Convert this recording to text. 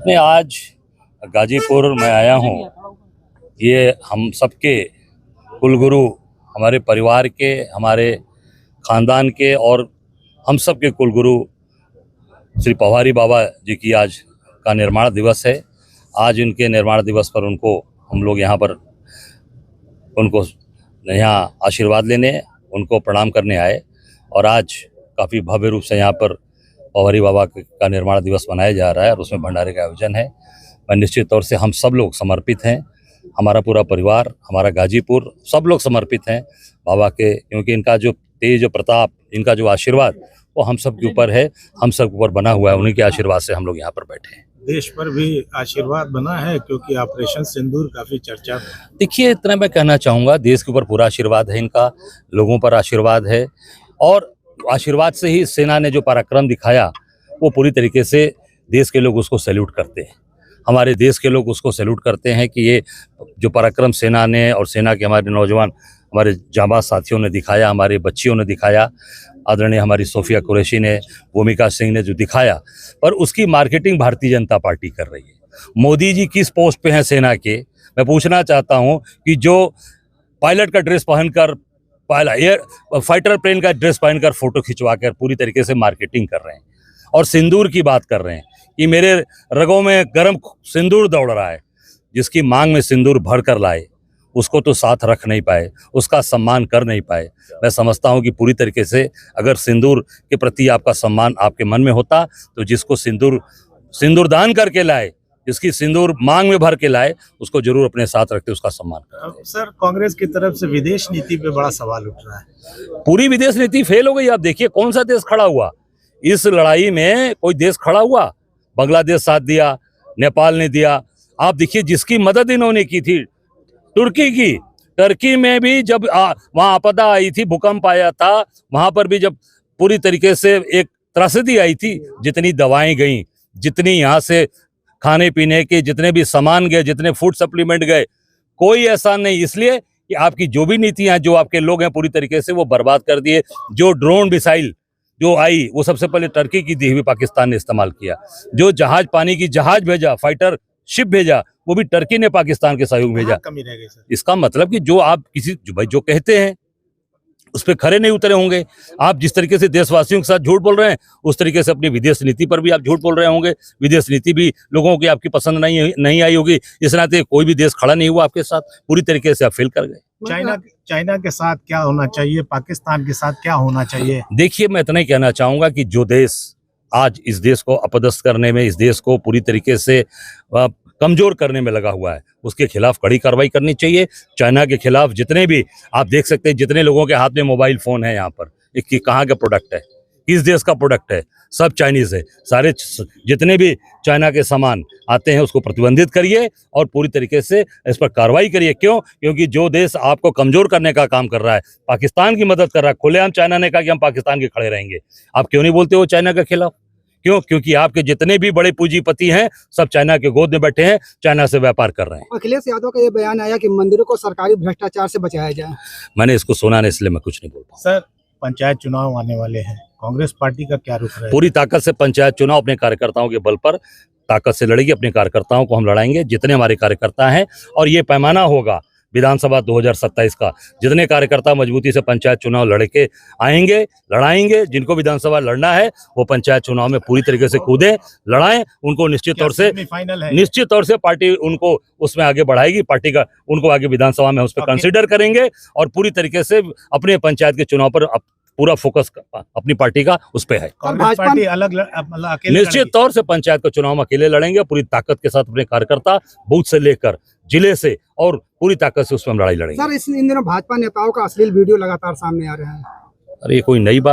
मैं आज गाजीपुर में आया हूँ। ये हम सबके कुलगुरु, हमारे परिवार के, हमारे खानदान के और हम सब के कुलगुरु श्री पवारी बाबा जी की आज का निर्माण दिवस है। आज उनके निर्माण दिवस पर उनको हम लोग यहाँ पर उनको यहाँ आशीर्वाद लेने, उनको प्रणाम करने आए और आज काफ़ी भव्य रूप से यहाँ पर पवारी बाबा का निर्माण दिवस मनाया जा रहा है और उसमें भंडारे का आयोजन है। मैं निश्चित तौर से हम सब लोग समर्पित हैं, हमारा पूरा परिवार, हमारा गाजीपुर, सब लोग समर्पित हैं बाबा के, क्योंकि इनका जो तेज प्रताप, इनका जो आशीर्वाद वो हम सब के ऊपर है, हम सब के ऊपर बना हुआ है। उन्हीं के आशीर्वाद से हम लोग यहाँ पर बैठे हैं। देश पर भी आशीर्वाद बना है क्योंकि ऑपरेशन सिंदूर काफी चर्चा में। देखिए, इतना मैं कहना चाहूँगा, देश के ऊपर पूरा आशीर्वाद है इनका, लोगों पर आशीर्वाद है और आशीर्वाद से ही सेना ने जो पराक्रम दिखाया वो पूरी तरीके से देश के लोग उसको सैल्यूट करते हैं। हमारे देश के लोग उसको सैल्यूट करते हैं कि ये जो पराक्रम सेना ने और सेना के हमारे नौजवान, हमारे जांबाज साथियों ने दिखाया, हमारे बच्चियों ने दिखाया, आदरणीय हमारी सोफिया कुरैशी ने, भूमिका सिंह ने जो दिखाया, पर उसकी मार्केटिंग भारतीय जनता पार्टी कर रही है। मोदी जी किस पोस्ट पे हैं सेना के, मैं पूछना चाहता हूं कि जो पायलट का ड्रेस पहनकर, फाइटर प्लेन का ड्रेस पहनकर फोटो खिंचवा कर पूरी तरीके से मार्केटिंग कर रहे हैं और सिंदूर की बात कर रहे हैं कि मेरे रगों में गर्म सिंदूर दौड़ रहा है। जिसकी मांग में सिंदूर भर कर लाए उसको तो साथ रख नहीं पाए, उसका सम्मान कर नहीं पाए। मैं समझता हूं कि पूरी तरीके से अगर सिंदूर के प्रति आपका सम्मान आपके मन में होता तो जिसको सिंदूर दान करके लाए, जिसकी सिंदूर मांग में भर के लाए, उसको जरूर अपने साथ रखते, उसका सम्मान करते। सर, कांग्रेस की तरफ से विदेश नीति पे बड़ा सवाल उठ रहा है। पूरी विदेश नीति फेल हो गई। आप देखिए कौन सा देश खड़ा हुआ इस लड़ाई में, कोई देश खड़ा हुआ? बांग्लादेश साथ दिया, नेपाल ने दिया। आप देखिए जिसकी मदद इन्होंने की थी, तुर्की की। टर्की में भी जब वहां आपदा आई थी, भूकंप आया था, वहां पर भी जब पूरी तरीके से एक त्रासदी आई थी, जितनी दवाएं गई, जितनी यहाँ से खाने पीने के जितने भी सामान गए, जितने फूड सप्लीमेंट गए, कोई ऐसा नहीं। इसलिए कि आपकी जो भी नीतियां, जो आपके लोग हैं, पूरी तरीके से वो बर्बाद कर दिए। जो ड्रोन मिसाइल जो आई वो सबसे पहले टर्की की दी हुई पाकिस्तान ने इस्तेमाल किया। जो जहाज, पानी की जहाज भेजा, फाइटर शिप भेजा, वो भी टर्की ने पाकिस्तान के सहयोग भेजा। कमी रह गई सर। इसका मतलब कि जो आप किसी जो कहते हैं उस पर खरे नहीं उतरे होंगे। आप जिस तरीके से देशवासियों के साथ झूठ बोल रहे हैं, उस तरीके से अपनी विदेश नीति पर भी आप झूठ बोल रहे होंगे। विदेश नीति भी लोगों की आपकी पसंद नहीं आई होगी। इस नाते कोई भी देश खड़ा नहीं हुआ आपके साथ, पूरी तरीके से आप फेल कर गए। चाइना के साथ क्या होना चाहिए, पाकिस्तान के साथ क्या होना चाहिए? देखिए, मैं इतना ही कहना चाहूंगा कि जो देश आज इस देश को अपदस्थ करने में, इस देश को पूरी तरीके से कमजोर करने में लगा हुआ है, उसके खिलाफ कड़ी कार्रवाई करनी चाहिए। चाइना के खिलाफ जितने भी आप देख सकते हैं, जितने लोगों के हाथ में मोबाइल फोन है यहाँ पर, ये कहाँ का प्रोडक्ट है, किस देश का प्रोडक्ट है? सब चाइनीज है। सारे जितने भी चाइना के सामान आते हैं उसको प्रतिबंधित करिए और पूरी तरीके से इस पर कार्रवाई करिए। क्यों? क्योंकि जो देश आपको कमजोर करने का काम कर रहा है, पाकिस्तान की मदद कर रहा है। खुलेआम चाइना ने कहा कि हम पाकिस्तान के खड़े रहेंगे। आप क्यों नहीं बोलते हो चाइना के खिलाफ? क्यों? क्योंकि आपके जितने भी बड़े पूंजीपति हैं सब चाइना के गोद में बैठे हैं, चाइना से व्यापार कर रहे हैं। अखिलेश यादव का ये बयान आया कि मंदिरों को सरकारी भ्रष्टाचार से बचाया जाए। मैंने इसको सुना नहीं, इसलिए मैं कुछ नहीं बोल पाऊँ। सर, पंचायत चुनाव आने वाले हैं, कांग्रेस पार्टी का क्या रुख है? पूरी ताकत से पंचायत चुनाव अपने कार्यकर्ताओं के बल पर ताकत से लड़ेगी। अपने कार्यकर्ताओं को हम लड़ाएंगे, जितने हमारे कार्यकर्ता हैं, और ये पैमाना होगा विधानसभा 2027 का। जितने कार्यकर्ता मजबूती से पंचायत चुनाव लड़के आएंगे, लड़ाएंगे, जिनको विधानसभा लड़ना है वो पंचायत चुनाव में पूरी तरीके से कूदें, लड़ाएं। उनको निश्चित तौर से पार्टी उनको उसमें आगे बढ़ाएगी। पार्टी का उनको आगे विधानसभा में उस पर कंसिडर करेंगे और पूरी तरीके से अपने पंचायत के चुनाव पर पूरा फोकस अपनी पार्टी का उस पे है। कांग्रेस पार्टी अलग निश्चित तौर से पंचायत का चुनाव में अकेले लड़ेंगे, पूरी ताकत के साथ अपने कार्यकर्ता बूथ से लेकर जिले से और पूरी ताकत से उसमें हम लड़ाई लड़ेंगे। सर, इन दिनों भाजपा नेताओं का अश्लील वीडियो लगातार सामने आ रहे हैं। अरे ये कोई नई बात